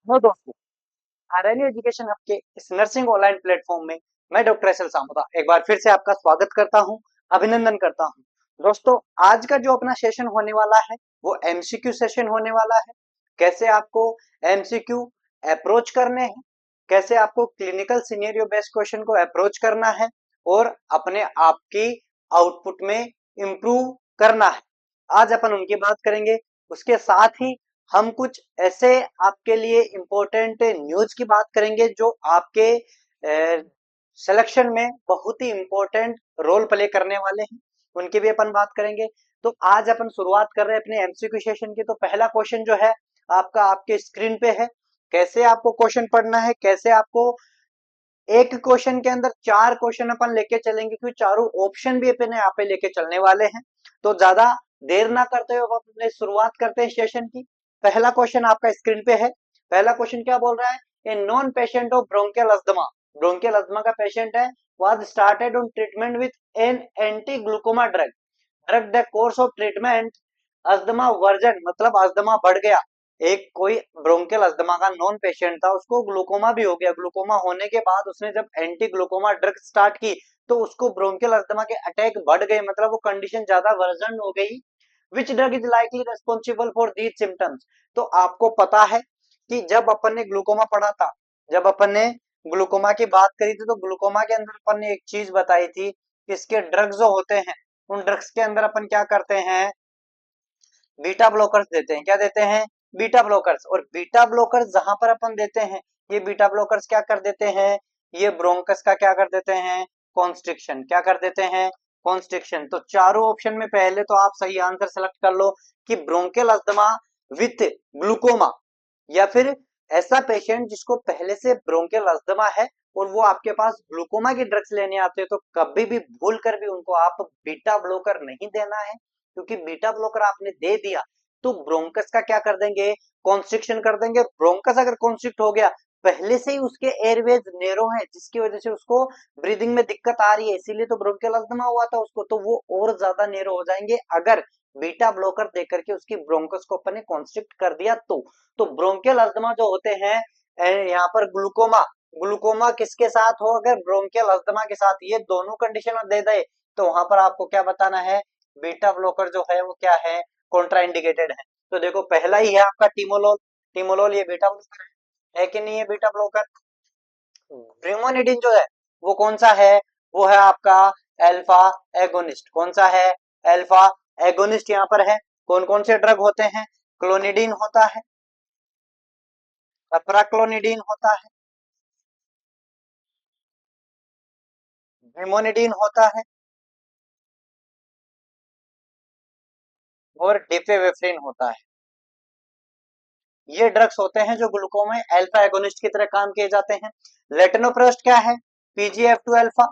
Hello दोस्तों, RNU education hub के इस नर्सिंग ऑनलाइन प्लेटफॉर्म में मैं डॉक्टर एस एल सामुदा एक बार फिर से आपका स्वागत करता हूं, अभिनंदन करता हूं। दोस्तों, आज का जो अपना सेशन होने वाला है वो एमसीक्यू सेशन होने वाला है। कैसे आपको एमसीक्यू अप्रोच करने हैं, कैसे आपको क्लिनिकल सिनेरियो बेस्ड क्वेश्चन को अप्रोच करना है और अपने आप की आउटपुट में इंप्रूव करना है, आज अपन उनकी बात करेंगे। उसके साथ ही हम कुछ ऐसे आपके लिए इम्पोर्टेंट न्यूज की बात करेंगे जो आपके सिलेक्शन में बहुत ही इम्पोर्टेंट रोल प्ले करने वाले हैं, उनकी भी अपन बात करेंगे। तो आज अपन शुरुआत कर रहे हैं अपने एमसीक्यू सेशन की। तो पहला क्वेश्चन जो है आपका आपके स्क्रीन पे है। कैसे आपको क्वेश्चन पढ़ना है, कैसे आपको एक क्वेश्चन के अंदर चार क्वेश्चन अपन लेके चलेंगे, क्योंकि चारों ऑप्शन भी अपन यहाँ पे लेके चलने वाले हैं। तो ज्यादा देर ना करते हुए अपने शुरुआत करते हैं सेशन की। पहला क्वेश्चन आपका स्क्रीन पे है। पहला क्वेश्चन क्या बोल रहा है? A non patient of bronchial asthma, bronchial asthma का पेशेंट है, was started on treatment with an anti glaucoma drug, drug the course of treatment asthma version, मतलब अस्थमा बढ़ गया। एक कोई ब्रोंकियल अस्थमा का नॉन पेशेंट था, उसको ग्लूकोमा भी हो गया। ग्लूकोमा होने के बाद उसने जब एंटी ग्लूकोमा ड्रग स्टार्ट की तो उसको ब्रोंकियल अस्थमा के अटैक बढ़ गए, मतलब वो कंडीशन ज्यादा वर्जन हो गई। Which drug is likely responsible for these symptoms? तो आपको पता है कि जब अपन ने ग्लूकोमा पढ़ा था, जब अपन ने ग्लूकोमा की बात करी थी, तो ग्लूकोमा के अंदर अपन ने एक चीज बताई थी कि इसके ड्रग्स जो होते हैं, उन ड्रग्स के अंदर अपन क्या करते हैं, बीटा ब्लॉकर्स देते हैं। क्या देते हैं? Beta blockers. और बीटा ब्लॉकर्स जहां पर अपन देते हैं, ये बीटा ब्लॉकर्स क्या कर देते हैं, ये ब्रोंकस का क्या कर देते हैं, कॉन्स्ट्रिक्शन। क्या कर देते हैं? कॉन्स्ट्रिक्शन। तो चारों ऑप्शन में पहले तो आप सही आंसर सेलेक्ट कर लो कि ब्रोंकियल अस्थमा विथ ग्लूकोमा, या फिर ऐसा पेशेंट जिसको पहले से ब्रोंकियल अस्थमा है और वो आपके पास ग्लूकोमा की ड्रग्स लेने आते हैं, तो कभी भी भूल कर भी उनको आप बीटा ब्लॉकर नहीं देना है, क्योंकि बीटा ब्लॉकर आपने दे दिया तो ब्रोंकस का क्या कर देंगे, कॉन्स्ट्रिक्शन कर देंगे। ब्रोंकस अगर कॉन्स्ट्रिक्ट हो गया, पहले से ही उसके एयरवेज नैरो है, जिसकी वजह से उसको ब्रीदिंग में दिक्कत आ रही है, इसीलिए तो ब्रोंकियल अस्थमा हुआ था उसको, तो वो और ज्यादा नैरो हो जाएंगे अगर बीटा ब्लॉकर देकर के उसकी ब्रोंकस को अपन ने कॉन्स्ट्रिक्ट कर दिया। तो ब्रोंकियल अस्थमा जो होते हैं, यहाँ पर ग्लूकोमा, ग्लूकोमा किसके साथ हो, अगर ब्रोंकियल अस्थमा के साथ ये दोनों कंडीशन दे दे, तो वहां पर आपको क्या बताना है, बीटा ब्लॉकर जो है वो क्या है, कॉन्ट्राइंडिकेटेड है। तो देखो पहला ही है आपका टिमोलोल। टिमोलोल ये बीटा ब्लॉकर है कि नहीं है बीटा ब्लॉकर? ब्रिमोनिडिन जो है वो कौन सा है, वो है आपका अल्फा एगोनिस्ट। कौन सा है? अल्फा एगोनिस्ट यहाँ पर है। कौन कौन से ड्रग होते हैं? क्लोनिडीन होता है, अप्राक्लोनिडीन होता है, ब्रिमोनिडीन होता है और डिफेवेफ्रिन होता है। ये ड्रग्स होते हैं जो ग्लूकोमा अल्फा एगोनिस्ट की तरह काम किए जाते हैं। लेटनोप्रोस्ट क्या है? PGF two alpha.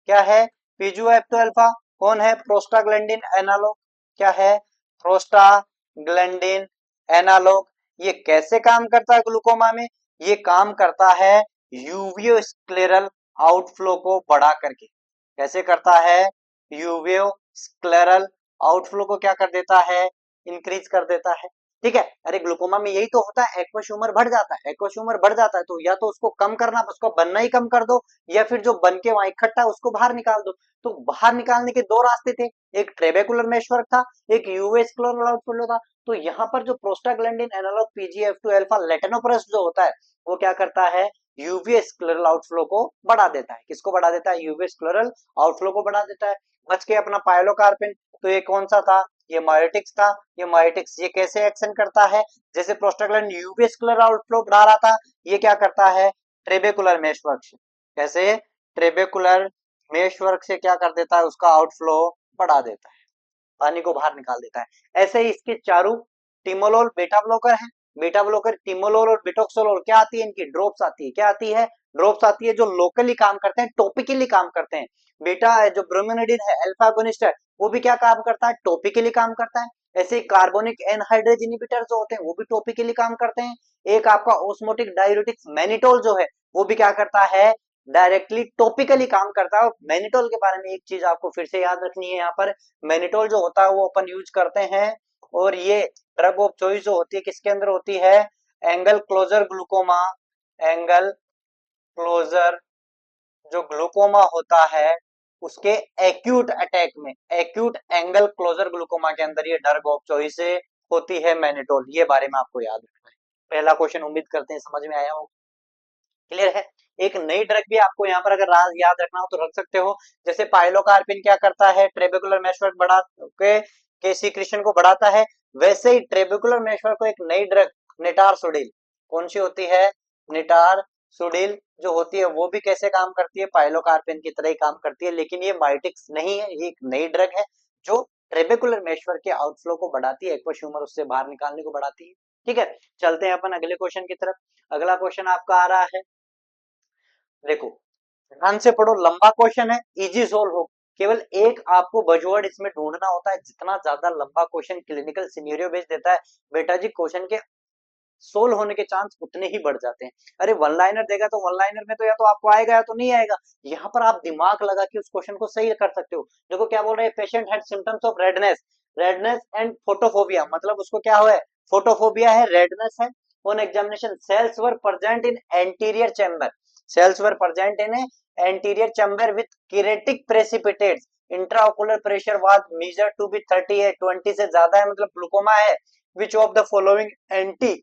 क्या है? PGF two alpha. कौन है? Prostaglandin analogue. क्या है? Prostaglandin analogue. ये कैसे काम करता है ग्लूकोमा में? ये काम करता है यूवियोस्क्लेरल आउटफ्लो को बढ़ा करके। कैसे करता है? यूवियोस्क्लेरल आउटफ्लो को क्या कर देता है, इंक्रीज कर देता है। ठीक है। अरे ग्लूकोमा में यही तो होता है, एक्वस ह्यूमर बढ़ जाता है, एक्वस ह्यूमर बढ़ जाता है, तो या तो उसको कम करना, उसको बनना ही कम कर दो, या फिर जो बन के वहां इकट्ठा है उसको बाहर निकाल दो। तो बाहर निकालने के दो रास्ते थे, एक ट्रेबेकुलर मेशवर्क था, एक यूवेस्कुलर आउटफ्लो था। तो यहाँ पर जो प्रोस्टाग्लैंडिन एनालॉग पीजीएफ2 अल्फा लेटेनोप्रेस जो होता है, वो क्या करता है, यूवी स्क्लेरल आउटफ्लो को बढ़ा देता है। किसको बढ़ा देता है? यूवी स्क्लेरल आउटफ्लो को बढ़ा देता है। बच के अपना पायलोकार्पिन। तो ये कौन सा था? ये मायोटिक्स था। ये मायोटिक्स ये कैसे एक्शन करता है, जैसे प्रोस्टाग्लैंड यूवी स्क्लेरल आउटफ्लो बढ़ा रहा था, ये क्या करता है, ट्रेबेकुलर मेशवर्क से। कैसे? ट्रेबेकुलर मेशवर्क से क्या कर देता है, उसका आउटफ्लो बढ़ा देता है, पानी को बाहर निकाल देता है। ऐसे ही इसके चारों, टिमोलोल बेटा ब्लॉकर है, बेटा ब्लॉकर टिमोलोल और बिटोक्सोलोल क्या आती है, इनकी ड्रॉप्स आती है। क्या आती है? ड्रॉप्स आती है, जो लोकली काम करते हैं, टॉपिकली काम करते हैं। बेटा जो ब्रोमिनिडिन है, अल्फा एगोनिस्ट है, वो भी क्या काम करता है, टॉपिकली काम करता है। ऐसे कार्बोनिक एनहाइड्रेज इनहिबिटर जो होते हैं वो भी टॉपिकली काम करते हैं। एक आपका ऑस्मोटिक डाययूरेटिक्स मैनिटोल जो है, वो भी क्या करता है, डायरेक्टली टॉपिकली काम करता है। और मैनिटोल के बारे में एक चीज आपको फिर से याद रखनी है, यहाँ पर मैनिटोल जो होता है वो अपन यूज करते हैं, और ये ड्रग ऑफ चॉइस जो होती है किसके अंदर होती है, angle closure glaucoma, angle closure जो ग्लूकोमा होता है उसके एक्यूट अटैक में, एक्यूट एंगल क्लोजर ग्लूकोमा के अंदर ये ड्रग ऑफ चॉइस होती है मैनिटोल। ये बारे में आपको याद रखना है। पहला क्वेश्चन उम्मीद करते हैं समझ में आया हो, क्लियर है। एक नई ड्रग भी आपको यहाँ पर अगर याद रखना हो तो रख सकते हो, जैसे पाइलोकार्पिन क्या करता है, ट्रेबेकुलर मेशवर्क बढ़ा के सीक्रेशन को बढ़ाता है, वैसे ही ट्रेबेकुलर मेशवर्क को एक नई ड्रग निटारसोडिल, कौन सी होती है, निटारसोडिल जो होती है वो भी कैसे काम करती है, पाइलोकार्पिन की तरह ही काम करती है, लेकिन ये माइटिक्स नहीं है, ये एक नई ड्रग है जो ट्रेबेकुलर मेशवर्क के आउटफ्लो को बढ़ाती है, एक्वस ह्यूमर उससे बाहर निकालने को बढ़ाती है। ठीक है, चलते हैं अपन अगले क्वेश्चन की तरफ। अगला क्वेश्चन आपका आ रहा है, देखो ध्यान से पढ़ो, लंबा क्वेश्चन है, इजी सोल्व हो, केवल एक आपको बजवर्ड इसमें ढूंढना होता है। जितना ज्यादा लंबा क्वेश्चन क्लिनिकल सिनेरियो बेस्ड देता है बेटा जी, क्वेश्चन के सोल्व होने के चांस उतने ही बढ़ जाते हैं। अरे वन लाइनर देगा तो वन लाइनर में तो या तो आपको आएगा या तो नहीं आएगा, यहाँ पर आप दिमाग लगा के उस क्वेश्चन को सही कर सकते हो। देखो क्या बोल रहे हैं, patient had symptoms of redness, redness and photophobia, मतलब उसको क्या हुआ है, फोटोफोबिया है, रेडनेस है। On examination cells were present in anterior chamber, cells were present in anterior chamber with keratic precipitates, intraocular pressure was measured to be 38, 20 से ज्यादा है, मतलब ग्लूकोमा है। Which of the following anti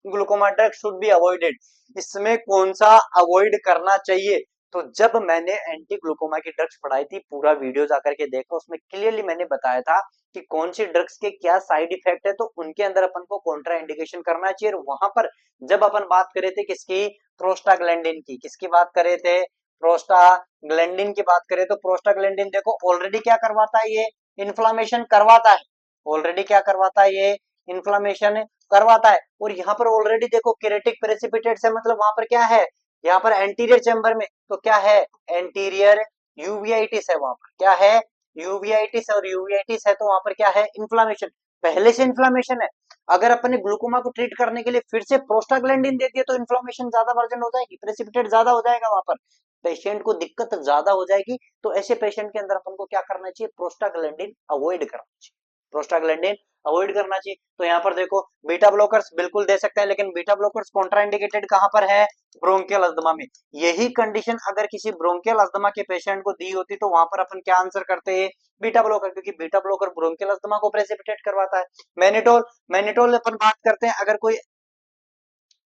glaucoma drug should be avoided, इसमें कौन सा avoid करना चाहिए। तो जब मैंने एंटी ग्लूकोमा की ड्रग्स पढ़ाई थी, पूरा वीडियो जाकर के देखो, उसमें क्लियरली मैंने बताया था कि कौन सी ड्रग्स के क्या साइड इफेक्ट है, तो उनके अंदर अपन को कॉन्ट्रा इंडिकेशन करना चाहिए। और वहां पर जब अपन बात करे थे किसकी, प्रोस्टाग्लैंडिन की, किसकी बात करे थे, प्रोस्टाग्लैंडिन की बात करें तो प्रोस्टाग्लैंडिन देखो ऑलरेडी क्या करवाता है, ये इन्फ्लामेशन करवाता है, ऑलरेडी क्या करवाता है, ये इन्फ्लामेशन करवाता है। और यहाँ पर ऑलरेडी देखो किरेटिक प्रेसिपिटेट्स है, मतलब वहां पर क्या है, यहाँ पर एंटीरियर चैम्बर में तो क्या है, एंटीरियर यूवीआइटिस है, वहां पर क्या है, यूवीआइटिस, और यूवीआइटिस है तो वहां पर क्या है, इन्फ्लामेशन, पहले से इन्फ्लामेशन है। अगर अपन ने ग्लूकोमा को ट्रीट करने के लिए फिर से प्रोस्टाग्लैंडिन दे दिया तो इन्फ्लामेशन ज्यादा वर्जन हो जाएगी, प्रेसिपिटेट ज्यादा हो जाएगा, वहां पर पेशेंट को दिक्कत ज्यादा हो जाएगी। तो ऐसे पेशेंट के अंदर अपन को क्या करना चाहिए, प्रोस्टाग्लैंडिन अवॉइड करना चाहिए, प्रोस्टाग्लैंडिन अवॉइड करना चाहिए। तो यहाँ पर देखो बीटा ब्लॉकर्स बिल्कुल दे सकते हैं, लेकिन बीटा ब्लॉकर्स कॉन्ट्राइंडिकेटेड कहां पर है, ब्रोंकियल अस्थमा में। यही कंडीशन अगर किसी ब्रोंकियल अस्थमा के पेशेंट को दी होती तो वहां पर अपन क्या आंसर करते हैं, बीटा ब्लॉकर, क्योंकि बीटा ब्लॉकर ब्रोंकियल अस्थमा को प्रेसिपिटेट करवाता है। मैनिटोल, मैनिटोल अपन बात करते हैं, अगर कोई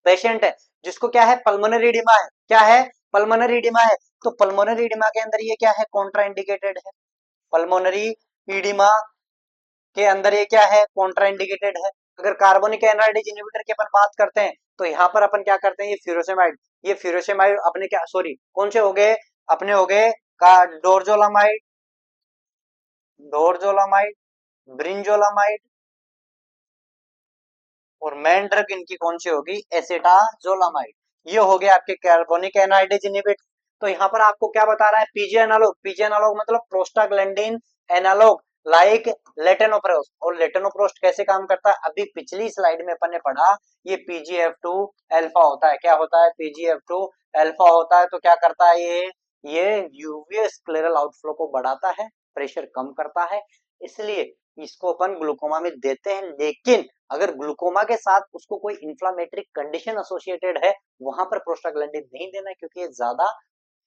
पेशेंट है जिसको क्या है, पल्मोनरी इडिमा है, क्या है, पल्मोनरी इडिमा है, तो पल्मोनरी इडिमा के अंदर ये क्या है, कॉन्ट्राइंडिकेटेड है, पल्मोनरी इडिमा के अंदर ये क्या है, कॉन्ट्राइंडिकेटेड है। अगर कार्बोनिक एनहाइड्रेज इनहिबिटर की अपन बात करते हैं तो यहाँ पर अपन क्या करते हैं, ये फ्यूरोसेमाइड, ये फ्यूरोसेमाइड अपने क्या, सॉरी कौन से हो गए, अपने हो गए का डोरजोलामाइड, डोरजोलामाइड, ब्रिंजोलामाइड, और मेन ड्रग इनकी कौन सी होगी, एसिटाजोलामाइड। ये हो गया आपके कार्बोनिक एनहाइड्रेज इनहिबिटर। तो यहाँ पर आपको क्या बता रहा है, पीजी एनालॉग, पीजी एनालॉग मतलब प्रोस्टाग्लैंडिन एनालॉग लाइक लेटेनोप्रोस्ट। और लेटेनोप्रोस्ट कैसे काम करता है, अभी पिछली स्लाइड में अपन ने पढ़ा, ये पीजीएफ2 अल्फा होता है, क्या होता है, पीजीएफ2 अल्फा होता है। तो क्या करता है ये यूवी स्क्लेरल आउटफ्लो को बढ़ाता है, प्रेशर कम करता है, इसलिए इसको अपन ग्लूकोमा में देते हैं। लेकिन अगर ग्लूकोमा के साथ उसको कोई इंफ्लामेटरी कंडीशन एसोसिएटेड है, वहां पर प्रोस्टाग्लैंडिन नहीं देना है, क्योंकि ये ज्यादा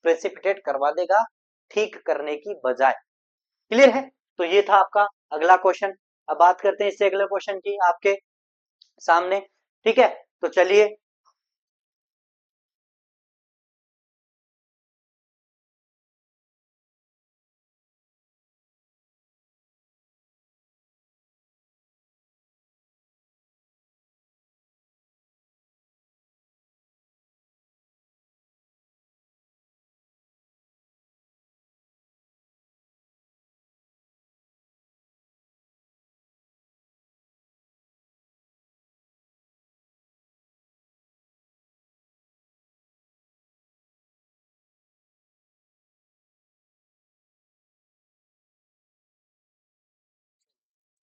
प्रेसिपिटेट करवा देगा ठीक करने की बजाय। क्लियर है, तो ये था आपका अगला क्वेश्चन। अब बात करते हैं इससे अगले क्वेश्चन की आपके सामने, ठीक है। तो चलिए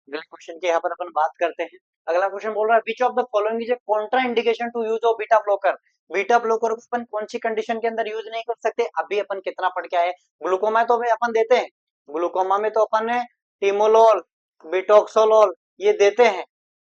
अगले क्वेश्चन की यहाँ पर अपन बात करते हैं। अगला क्वेश्चन बोल रहा है which of the following is a contraindication to use of beta blocker. Beta blocker को अपन कौन सी कंडीशन के अंदर यूज नहीं कर सकते, अभी अपन कितना पढ़ के आए, ग्लूकोमा तो अपन देते हैं, ग्लूकोमा में तो अपन ने टिमोलोल, बिटोक्सोलोल ये देते हैं,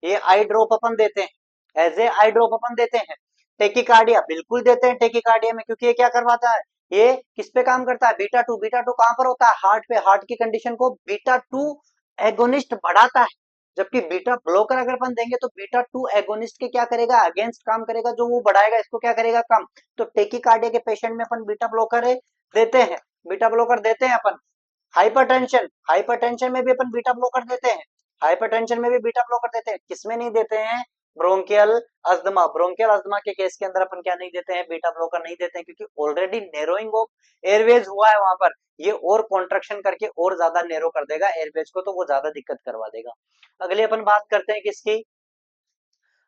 ये आई ड्रॉप अपन देते हैं। एज ए आई ड्रॉप अपन देते हैं। टेकिकार्डिया बिल्कुल देते हैं टेकिकार्डिया में, क्योंकि ये क्या करवाता है, ये किस पे काम करता है, बीटा टू। बीटा टू कहां पर होता है, हार्ट पे। हार्ट की कंडीशन को बीटा टू एगोनिस्ट बढ़ाता है। जबकि बीटा ब्लॉकर अगर अपन देंगे तो बीटा टू एगोनिस्ट के क्या करेगा, अगेंस्ट काम करेगा, जो वो बढ़ाएगा इसको क्या करेगा, कम। तो टेकिकार्डिया के पेशेंट में अपन बीटा ब्लॉकर देते हैं, बीटा ब्लॉकर देते हैं अपन। हाइपरटेंशन, हाइपरटेंशन में भी अपन बीटा ब्लॉकर देते हैं, हाइपरटेंशन में भी बीटा ब्लॉकर देते हैं। किसमें नहीं देते हैं, ब्रोंकियल अस्थमा। ब्रोंकियल अस्थमा के केस के अंदर अपन क्या नहीं देते हैं, बीटा ब्लॉकर नहीं देते हैं, क्योंकि ऑलरेडी नैरोइंग ऑफ एयरवेज हुआ है वहां पर। ये और कॉन्ट्रैक्शन करके और ज्यादा नैरो कर देगा एयरवेज को, तो वो ज्यादा दिक्कत करवा देगा। अगली अपन बात करते हैं किसकी,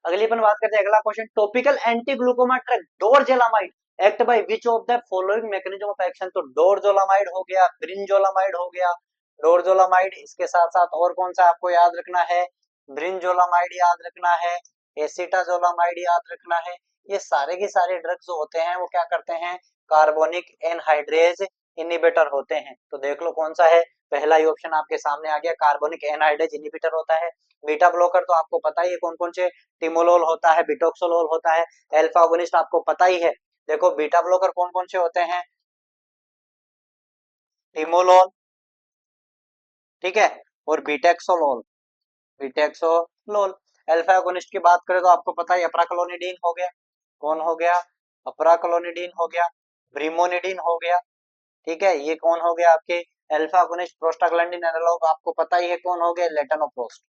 अगली अपन बात करते हैं अगला question, topical anti glaucoma drug dorzolamide act by which of the following mechanism of action. तो डोरजोलामाइड हो गया, ब्रिंजोलामाइड हो गया, डोरजोलामाइड। इसके साथ साथ और कौन सा आपको याद रखना है, ब्रिंजोलामाइड याद रखना है, एसिटाजोलामाइड याद रखना है। ये सारे के सारे ड्रग्स जो होते हैं वो क्या करते हैं, कार्बोनिक एनहाइड्रेज इनहिबिटर होते हैं। तो देख लो कौन सा है, पहला ही ऑप्शन आपके सामने आ गया, कार्बोनिक एनहाइड्रेज इनहिबिटर होता है। बीटा ब्लॉकर तो आपको पता ही है कौन कौन से, टिमोलोल होता है, बिटोक्सोलोल होता है, अल्फा अगोनिस्ट आपको पता ही है। देखो बीटा ब्लॉकर कौन कौन से होते हैं, टिमोलोल, ठीक है, और बीटेक्सोलोल, बीटेक्सोलोल। अल्फा अगोनिस्ट की बात करें तो आपको पता है अप्राक्लोनिडीन हो गया, कौन हो गया, अप्राक्लोनिडीन हो गया, ब्रीमोनिडीन हो गया, ठीक है। ये कौन हो गया आपके अल्फा अगोनिस्ट। प्रोस्टाग्लैंडिन एनालॉग आपको पता ही है कौन हो गए, लेटनोप्रोस्ट,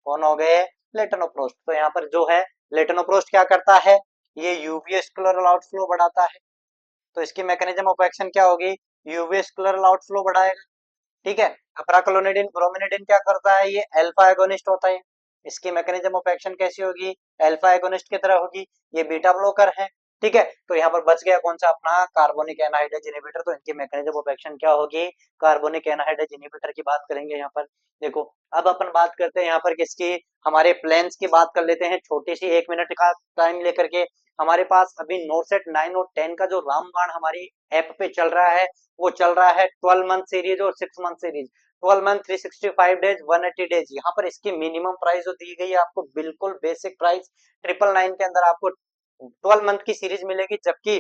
कौन हो गए, लेटनोप्रोस्ट। तो यहाँ पर जो है लेटनोप्रोस्ट क्या करता है, ये यूवी स्क्लेरल आउटफ्लो बढ़ाता है। तो इसकी मैकेनिज्म ऑफ एक्शन क्या होगी, यूवी स्क्लेरल आउटफ्लो बढ़ाएगा, ठीक है। अप्राक्लोनिडिन ब्रोमिनिडिन क्या करता है, ये अल्फा एगोनिस्ट होता है। इसकी मैकेनिज्म ऑफ एक्शन कैसी होगी, अल्फा एगोनिस्ट की तरह होगी। ये बीटा ब्लॉकर है, ठीक है। तो यहाँ पर बच गया कौन सा अपना, कार्बोनिक एनहाइड्रेज इनहिबिटर। तो इनकी मैकेनिज्म ऑफ एक्शन क्या होगी, कार्बोनिक एनहाइड्रेज इनहिबिटर की बात करेंगे यहाँ पर। देखो अब अपन बात करते हैं यहाँ पर किसकी, हमारे प्लेन्स की बात कर लेते हैं, छोटी सी 1 मिनट का टाइम लेकर के। हमारे पास अभी नोटसेट 9 और 10 का जो रामबाण हमारी ऐप पे चल रहा है, वो चल रहा है 12 मंथ सीरीज और 6 month series. 12 month 365 days 180 days. यहाँ पर इसकी मिनिमम प्राइस जो दी गई है आपको, बिल्कुल बेसिक प्राइस 999 के अंदर आपको 12 मंथ की सीरीज मिलेगी, जबकि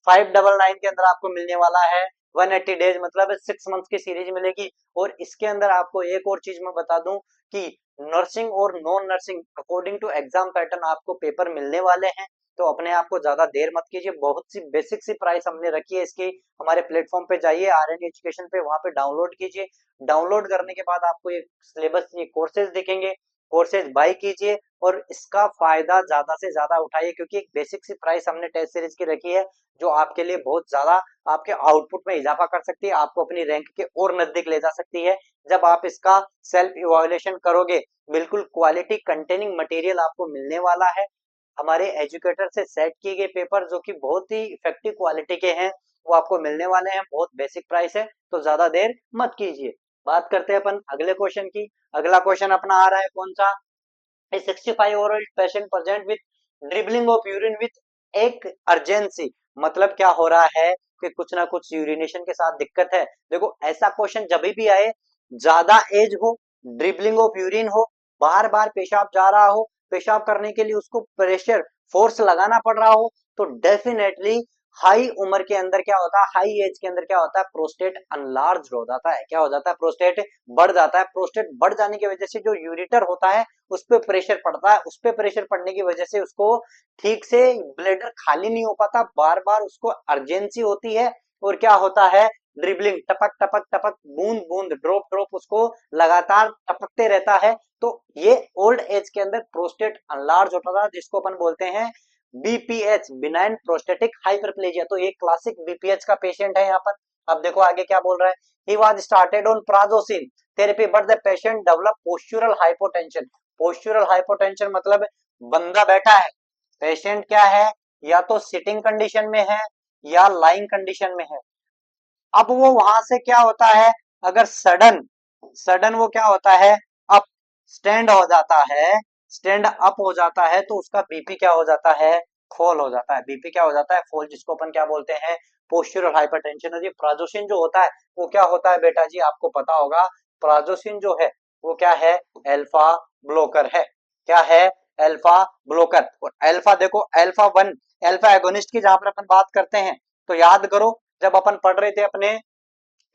599 के अंदर आपको मिलने वाला है 180 डेज, मतलब 6 मंथ की सीरीज मिलेगी। और इसके अंदर आपको एक और चीज मैं बता दूं कि नर्सिंग और non nursing according to exam pattern आपको पेपर मिलने वाले हैं। तो अपने आप को ज्यादा देर मत कीजिए, बहुत सी बेसिक सी प्राइस हमने रखी है इसकी। हमारे प्लेटफॉर्म पे जाइए, आरएन एजुकेशन पे, वहां पे डाउनलोड कीजिए। डाउनलोड करने के बाद आपको ये सिलेबस, ये कोर्सेज दिखेंगे, कोर्सेज बाय कीजिए और इसका फायदा ज्यादा से ज्यादा उठाइए, क्योंकि एक बेसिक सी प्राइस हमने टेस्ट सीरीज की रखी है, जो आपके लिए बहुत ज्यादा आपके आउटपुट में इजाफा कर सकती है, आपको अपनी रैंक के और नजदीक ले जा सकती है। जब आप इसका सेल्फ इवैल्यूएशन करोगे, बिल्कुल क्वालिटी कंटेनिंग मटेरियल आपको मिलने वाला है। हमारे एजुकेटर से सेट किए गए पेपर जो कि बहुत ही इफेक्टिव क्वालिटी के हैं, वो आपको मिलने वाले हैं। बहुत बेसिक प्राइस है, तो ज्यादा देर मत कीजिए। बात करते हैं अपन अगले क्वेश्चन की। अगला क्वेश्चन अपना आ रहा है कौन सा, 65 over patient present with dribbling of urine with एक अर्जेंसी। मतलब क्या हो रहा है कि कुछ ना कुछ यूरिनेशन के साथ दिक्कत है। देखो ऐसा क्वेश्चन जब भी आए, ज्यादा एज हो, ड्रिबलिंग ऑफ यूरिन हो, बार बार पेशाब जा रहा हो, पेशाब करने के लिए उसको प्रेशर फोर्स लगाना पड़ रहा हो, तो डेफिनेटली हाई उम्र के अंदर क्या होता है, हाई एज के अंदर क्या होता है, प्रोस्टेट अनलार्ज हो जाता है। क्या हो जाता है, प्रोस्टेट बढ़ जाता है। प्रोस्टेट बढ़ जाने की वजह से जो यूरिटर होता है उस पर प्रेशर पड़ता है, उस पर प्रेशर पड़ने की वजह से उसको ठीक से ब्लैडर खाली नहीं हो पाता, बार बार उसको अर्जेंसी होती है। और क्या होता है, ड्रिबलिंग, टपक टपक टपक, बूंद बूंद, ड्रॉप ड्रॉप उसको लगातार टपकते रहता है। तो ये ओल्ड एज के अंदर प्रोस्टेट अनलार्ज होता था, जिसको अपन बोलते हैं बीपीएच, बिनाइन प्रोस्टेटिक हाइपरप्लेजिया। तो ये क्लासिक बीपीएच का पेशेंट है यहाँ पर। अब देखो आगे क्या बोल रहा है, he was started on prazosin therapy but the patient develop postural hypotension. Postural hypotension मतलब बंदा बैठा है, पेशेंट क्या है, या तो सिटिंग कंडीशन में है या लाइंग कंडीशन में है। अब वो वहां से क्या होता है, अगर सडन सडन वो क्या होता है, अप स्टैंड हो जाता है, स्टैंड अप हो जाता है, तो उसका बीपी क्या हो जाता है, फॉल हो जाता है। बीपी क्या हो जाता है, फॉल, जिसको अपन क्या बोलते हैं, पोस्चुरल हाइपरटेंशन। और ये प्राजोसिन जो होता है वो क्या होता है बेटा जी, आपको पता होगा, प्राजोसिन जो है वो क्या है, अल्फा ब्लॉकर है। क्या है, अल्फा ब्लॉकर। और अल्फा देखो, अल्फा 1 अल्फा एगोनिस्ट की जहां पर अपन बात करते हैं तो याद करो जब अपन पढ़ रहे थे अपने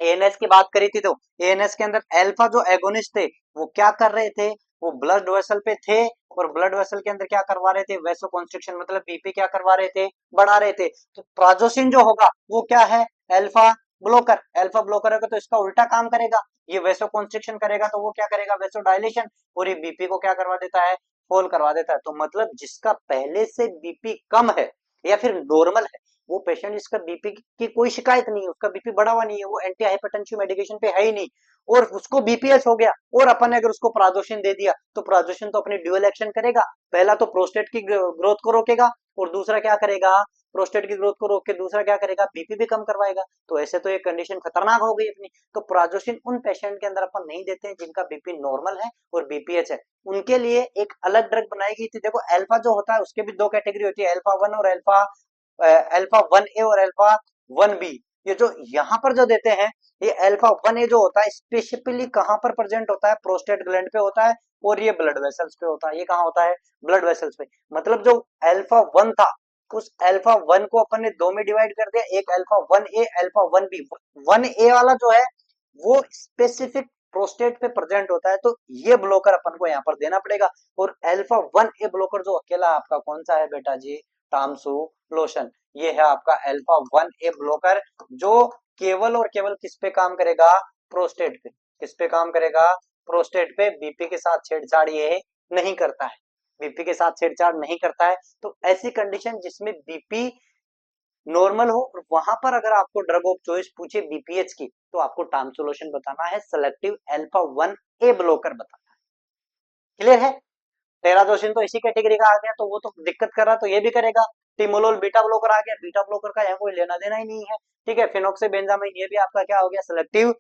एएनएस की बात करी थी तो एएनएस के अंदर अल्फा जो एगोनिस्ट थे वो क्या कर रहे थे, वो ब्लड वेसल पे थे और ब्लड वेसल के अंदर क्या करवा रहे थे, वेसो कॉन्स्ट्रिक्शन मतलब बीपी क्या करवा रहे थे, बढ़ा रहे थे। तो प्राजोसिन जो होगा वो क्या है, अल्फा ब्लॉकर। अल्फा ब्लॉकर होगा तो इसका उल्टा काम करेगा, ये वेसो कॉन्स्ट्रिक्शन करेगा तो वो क्या करेगा, वेसो डायलेशन, और ये बीपी को क्या करवा देता है, फॉल करवा देता है। तो मतलब जिसका पहले से बीपी कम है या फिर नॉर्मल है वो पेशेंट, जिसका बीपी की कोई शिकायत नहीं है, उसका बीपी बढ़ा हुआ नहीं है, वो एंटी हाइपरटेंसिव मेडिकेशन पे है ही नहीं, और उसको बीपीएच हो गया और अपन ने अगर उसको प्राजोशिन दे दिया तो प्राजोशिन तो अपनी ड्यूअल एक्शन करेगा, पहला तो प्रोस्टेट की ग्रोथ को रोकेगा और दूसरा क्या करेगा, प्रोस्टेट की ग्रोथ को रोक के दूसरा क्या करेगा, बीपी भी कम करवाएगा। तो ऐसे तो ये कंडीशन खतरनाक हो गई अपनी। तो प्राजोशिन उन पेशेंट के अंदर अपन नहीं देते हैं जिनका बीपी नॉर्मल है और बीपीएच है, उनके लिए एक अलग ड्रग बनाई गई थी। देखो अल्फा जो होता है उसके भी दो कैटेगरी होती है, अल्फा 1 और अल्फा 1 ए और अल्फा 1 बी। ये जो यहाँ पर जो देते हैं ये अल्फा 1 ए जो होता है स्पेसिफिकली कहाँ पर प्रेजेंट होता है, प्रोस्टेट ग्लैंड पे होता है और ये ब्लड वेसल्स पे होता है। ये कहाँ होता है, ब्लड वेसल्स पे। मतलब जो अल्फा 1 था उस अल्फा 1 को अपन ने दो में डिवाइड कर दिया, एक अल्फा 1 ए अल्फा 1 बी। 1 ए वाला जो है वो स्पेसिफिक प्रोस्टेट पे प्रेजेंट होता है, तो ये ब्लॉकर अपन को यहाँ पर देना पड़ेगा। और अल्फा 1 ए ब्लॉकर जो अकेला आपका कौन सा है बेटा जी, टामसू लोशन, ये है आपका अल्फा 1 ए ब्लॉकर, जो केवल और केवल किस पे काम करेगा, प्रोस्टेट पे। किस पे काम करेगा, प्रोस्टेट पे। बीपी के साथ छेड़छाड़ ये नहीं करता है, बीपी के साथ छेड़छाड़ नहीं करता है। तो ऐसी कंडीशन जिसमें बीपी नॉर्मल हो और वहां पर अगर आपको ड्रग ऑफ चॉइस पूछे बीपीएच की तो आपको टामसोलोशन बताना है, सेलेक्टिव अल्फा 1 ए ब्लॉकर बताना है। क्लियर है। टेराजोसिन तो इसी कैटेगरी का आ गया, तो वो तो दिक्कत कर रहा तो ये भी करेगा। टिमोलोल बीटा ब्लॉकर आ गया, बीटा ब्लॉकर का यहाँ कोई लेना देना ही नहीं है। ठीक है, फिनोक्सीबेंजामाइन ये भी आपका क्या हो गया, selective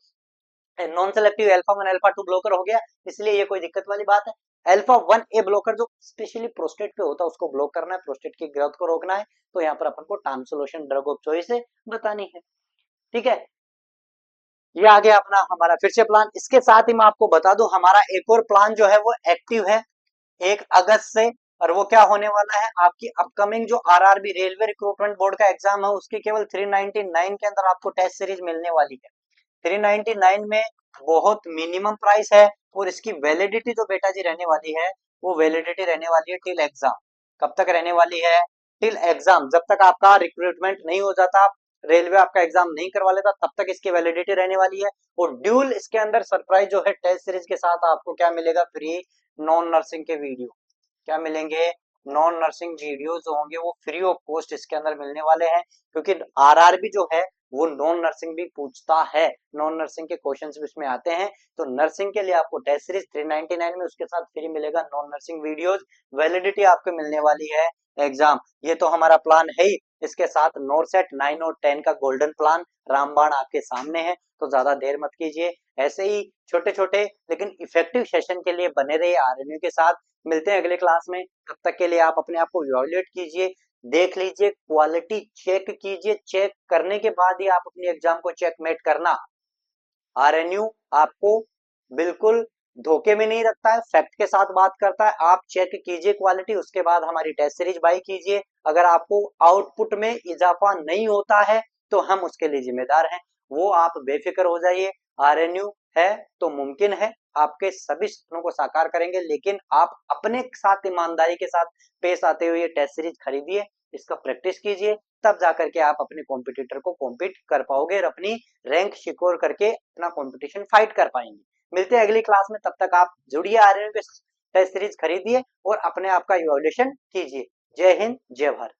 non selective alpha 1 alpha 2 blocker हो गया, इसलिए ये कोई दिक्कत वाली बात है। अल्फा 1 ए ब्लॉकर जो स्पेशली प्रोस्टेट पे होता है उसको ब्लॉक करना है, प्रोस्टेट की ग्रोथ को रोकना है, तो यहाँ पर अपन को टामसोलोशन ड्रग ऑफ चॉइस बतानी है। ठीक है, ये आ गया अपना हमारा फिर से प्लान। इसके साथ ही मैं आपको बता दूं हमारा एक और प्लान जो है वो एक्टिव है 1 अगस्त से, और वो क्या होने वाला है, आपकी अपकमिंग जो आरआरबी रेलवे रिक्रूटमेंट बोर्ड का एग्जाम है उसकी केवल 399 के अंदर आपको टेस्ट सीरीज मिलने वाली है। 399 में बहुत मिनिमम प्राइस है और इसकी वैलिडिटी जो बेटा जी रहने वाली है वो वैलिडिटी रहने वाली है टिल एग्जाम। कब तक रहने वाली है, टिल एग्जाम। जब तक आपका रिक्रूटमेंट नहीं हो जाता, रेलवे आपका एग्जाम नहीं करवा लेता, तब तक इसकी वैलिडिटी रहने वाली है। और ड्यूल इसके अंदर सरप्राइज जो है टेस्ट सीरीज के साथ आपको क्या मिलेगा, फ्री नॉन नर्सिंग के वीडियो। क्या मिलेंगे, नॉन नर्सिंग वीडियो जो होंगे वो फ्री ऑफ कॉस्ट इसके अंदर मिलने वाले हैं, क्योंकि आरआरबी जो है वो नॉन नर्सिंग भी पूछता है, नॉन नर्सिंग के क्वेश्चंस भी इसमें आते हैं। तो नर्सिंग के लिए आपको टेस्ट सीरीज 399 में, उसके साथ फ्री मिलेगा नॉन नर्सिंग वीडियोस, वैलिडिटी आपको मिलने वाली है एग्जाम। ये तो हमारा प्लान है ही। इसके साथ नॉरसेट 9 और 10 का गोल्डन प्लान रामबाण आपके सामने है, तो ज्यादा देर मत कीजिए। ऐसे ही छोटे छोटे लेकिन इफेक्टिव सेशन के लिए बने रहिए आरएनयू के साथ। मिलते हैं अगले क्लास में, तब तक के लिए आप अपने आप को इवैल्यूएट कीजिए, देख लीजिए, क्वालिटी चेक कीजिए, चेक करने के बाद ही आप अपनी एग्जाम को चेकमेट करना। आरएनयू आपको बिल्कुल धोखे में नहीं रखता है, फैक्ट के साथ बात करता है। आप चेक कीजिए क्वालिटी, उसके बाद हमारी टेस्ट सीरीज बाय कीजिए। अगर आपको आउटपुट में इजाफा नहीं होता है तो हम उसके लिए जिम्मेदार हैं, वो आप बेफिक्र हो जाइए। आरएनयू है तो मुमकिन है आपके सभी सपनों को साकार करेंगे, लेकिन आप अपने साथ ईमानदारी के साथ पेश आते हुए टेस्ट सीरीज खरीदिए, इसका प्रैक्टिस कीजिए, तब जाकर के आप अपने कॉम्पिटिटर को कॉम्पीट कर पाओगे और अपनी रैंक सिक्योर करके अपना कॉम्पिटिशन फाइट कर पाएंगे। मिलते हैं अगली क्लास में, तब तक आप जुड़िए, आरएनयू टेस्ट सीरीज खरीदिए और अपने आप का इवैल्यूएशन कीजिए। जय हिंद, जय भारत।